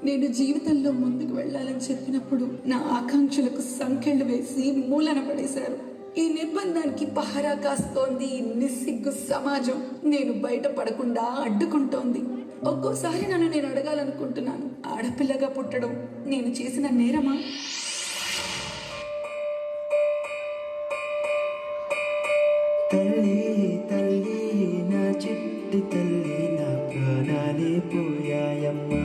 నేను జీవితంలో ముందుకు వెళ్ళాలని చెప్పినప్పుడు నా ఆకాంక్షలకు సంకెళ్ళు వేసి మూలన పడేశారు. ఈ నిర్బంధానికి పహరా కాస్తోంది ఈ నిస్సిగ్గు సమాజం. నేను బయటపడకుండా అడ్డుకుంటోంది. ఒక్కోసారి నన్ను నేను అడగాలనుకుంటున్నాను, ఆడపిల్లగా పుట్టడం నేను చేసిన నేరమా? తల్లి తల్లి నా చిట్టి తల్లి, నా ప్రాణాలే పోయాయమ్మా.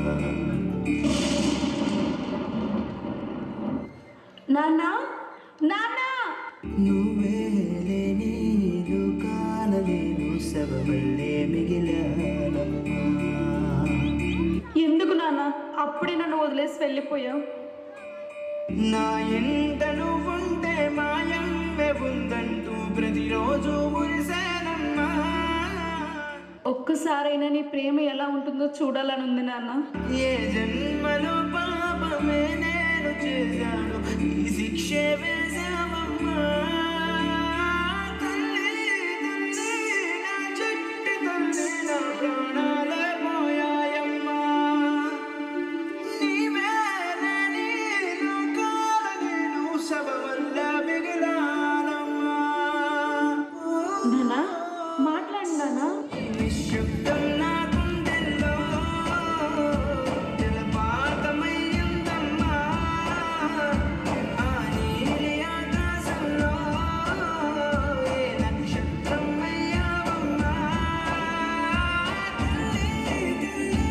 నాన్నా నాన్నా, నువ్వే లేని లోకాన నేను శవమల్లే మిగిలానమ్మా. ఎందుకు నాన్న అప్పుడే నన్ను వదిలేసి వెళ్ళిపోయావు? నా ఎంట నువ్వుంటే మాయమ్మే ఉందంటూ ప్రతిరోజు మురిసేనమ్మా. ఒక్కసారైనా నీ ప్రేమ ఎలా ఉంటుందో చూడాలని ఉంది నాన్న. ఏ జన్మలో పాపమే నేను చేశాను, ఈ శిక్షే వేశావమ్మా. తల్లి తల్లి నా చిట్టి తల్లి, నా ప్రాణాలే పోయాయమ్మా. నీవేలే నీ లోకాల నేను శవమల్ల మిగిలానమ్మా. నాన్న మాట్లాడు నాన్న. నిశ్శబ్దం నా గుండెల్లో జలపాతమయ్యిందమ్మా. ఆ నీలి ఆకాశంలో ఏ నక్షత్రం అయ్యావమ్మా. తల్లి తల్లి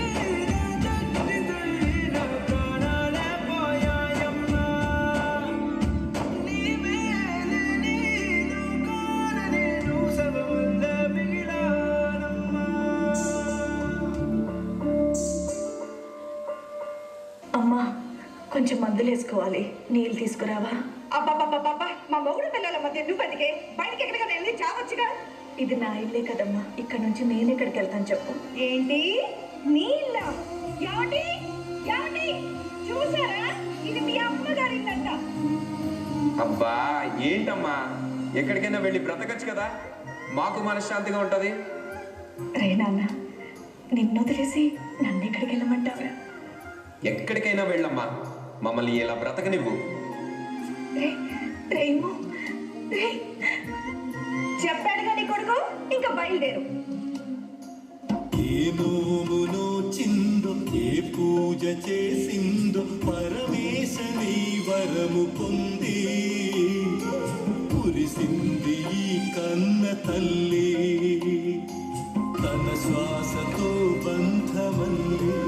నా చిట్టి తల్లి, నా ప్రాణాలే పోయాయమ్మా. నీవేలే నీ లోకాన నేను శవమల్ల మిగిలానమ్మా. అమ్మా, కొంచెం మందులు వేసుకోవాలి, నీళ్ళు తీసుకురావా? అబ్బాబ్బాబ్బా, మా మొగుడు పిల్లల మధ్య నువ్వు బతికే బయటికి ఎక్కడికైనా వెళ్ళి చావచ్చుగా. ఇది నా ఇల్లే కదమ్మా, ఇక్కడ నుంచి నేను ఎక్కడికి వెళ్తాను చెప్పు? ఏంటి నీళ్ళ? ఏమండి ఏమండి, చూసారా? ఇది మీ అమ్మగారి ఇల్లంట. అబ్బా ఏంటమ్మా, ఎక్కడికైనా వెళ్ళి బ్రతకచ్చు కదా, మాకు మనశ్శాంతిగా ఉంటుంది. రే నాన్న, నిన్ను వదిలేసి నన్ను ఎక్కడికి వెళ్ళమంటావా? ఎక్కడికైనా వెళ్ళమ్మా, మమ్మల్ని ఇలా బ్రతకనివ్వు. రే రేమో రే, చెప్పాడుగా నీ కొడుకు, ఇంకా బయలుదేరు. ఏ నోమునో చిందో, ఏ పూజ చేసిందో, పరమేశని వరము పొంది కురిసింది ఈ కన్న తల్లి, తన శ్వాసతో బంధమల్లి.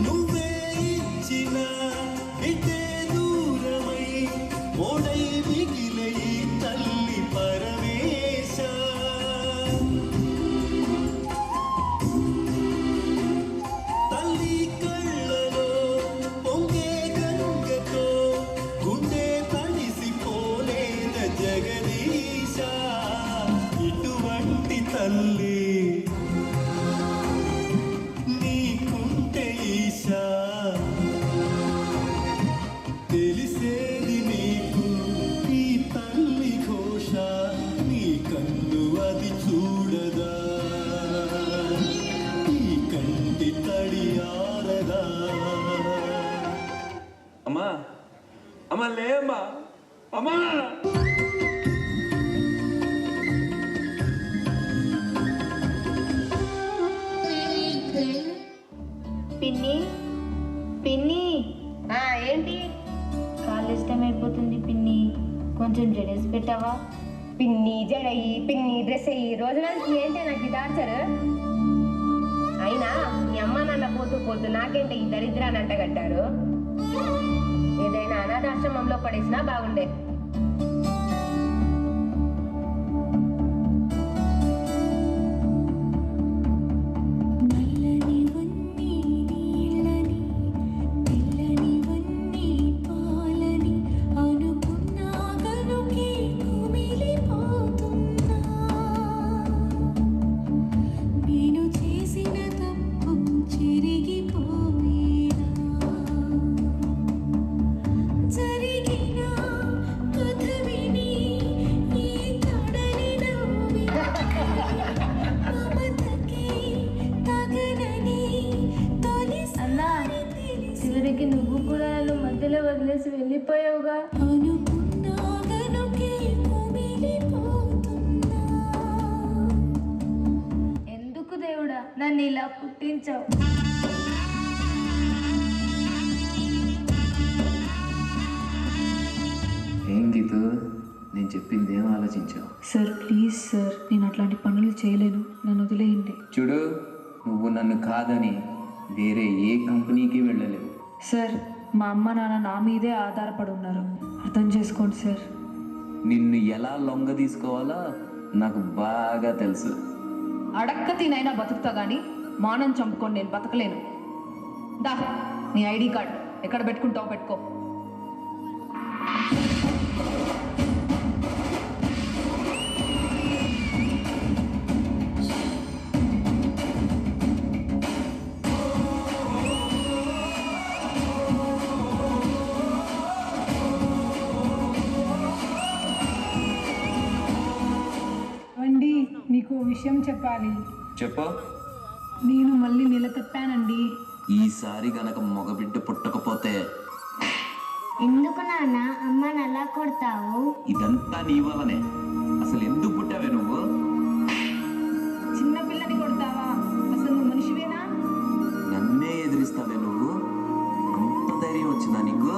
నువ్వే ఇచ్చిన ఇటే దూరమై మోడై మిగిలై తల్లి పరమేశ. తల్లి కళ్ళలో పొంగే గంగతో గుండె తడిసిపోలేన జగదీశ. ఇటువంటి తల్లి నీకుంటే ఈశా, తెలిసేది నీకు ఈ తల్లి ఘోష. నీ కన్ను అది చూడదా, ఈ కంటి తడి ఆరదా. అమ్మా అమ్మా లేమ్మా, అమ్మా. పిన్ని పిన్ని, ఏంటి? కాలేజ్ టైం అయిపోతుంది పిన్ని, కొంచెం జడేసి పెట్టావా? పిన్ని జడయి, పిన్ని డ్రెస్ అయ్యి, రోజులాంటి ఏంటి నాకు ఇది టార్చర్? అయినా మీ అమ్మ నాన్న పోతూ పోతూ నాకేంటి ఈ దరిద్రాన్ని అంటగట్టారు? ఏదైనా అనాథాశ్రమంలో పడేసినా బాగుండే. జరిగిన వెళ్ళిపోయావుగా. ఎందుకు దేవుడా నన్ను ఇలా పుట్టించావు? ఏం గీతు, నేను చెప్పింది ఏం ఆలోచించావు? సార్ ప్లీజ్ సార్, నేను అట్లాంటి పనులు చేయలేను, నన్ను వదిలేయండి. చూడు, నువ్వు నన్ను కాదని వేరే ఏ కంపెనీకి వెళ్ళలేవు. సార్ మా అమ్మ నాన్న నా మీదే ఆధారపడి ఉన్నారు, అర్థం చేసుకోండి సార్. నిన్ను ఎలా లొంగ తీసుకోవాలో నాకు బాగా తెలుసు. అడక్క తినైనా బతుకుతా కానీ మానం చంపుకొని నేను బతకలేను. దా నీ ఐడి కార్డ్ ఎక్కడ పెట్టుకుంటావు పెట్టుకో. అండి, నీకు విషయం చెప్పాలి. చెప్పు. నేను మళ్ళీ నెల తప్పానండి. ఈసారి గనక మగబిడ్డ పుట్టకపోతే ఎందుకు నాన్న అమ్మని అలా కొడతావు? ఇదంతా నీ వల్లనే. అసలు ఎందుకు పుట్టావే నువ్వు? చిన్నపిల్లని కొడతావా? అసలు నువ్వు మనిషివేనా? నన్నే ఎదిరిస్తావే నువ్వు? అంత ధైర్యం వచ్చిందా నీకు?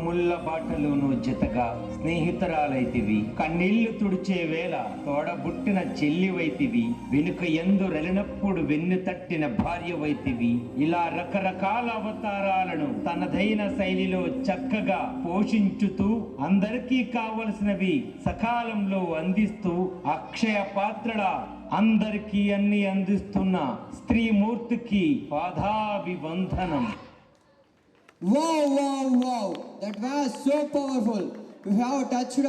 ముళ్ళ బాటలోను జతగా స్నేహితురాలైతివి, కన్నీళ్లు తుడిచే వేళ తోడబుట్టిన చెల్లివైతివి, వెనుక ఎందు రెలినప్పుడు వెన్ను తట్టిన భార్యవైతివి. ఇలా రకరకాల అవతారాలను తనదైన శైలిలో చక్కగా పోషించుతూ అందరికీ కావలసినవి సకాలంలో అందిస్తూ అక్షయ పాత్రల అందరికీ అన్ని అందిస్తున్న స్త్రీమూర్తికి పాదాభివందనం. Wow, wow, wow. That was so powerful. You have touched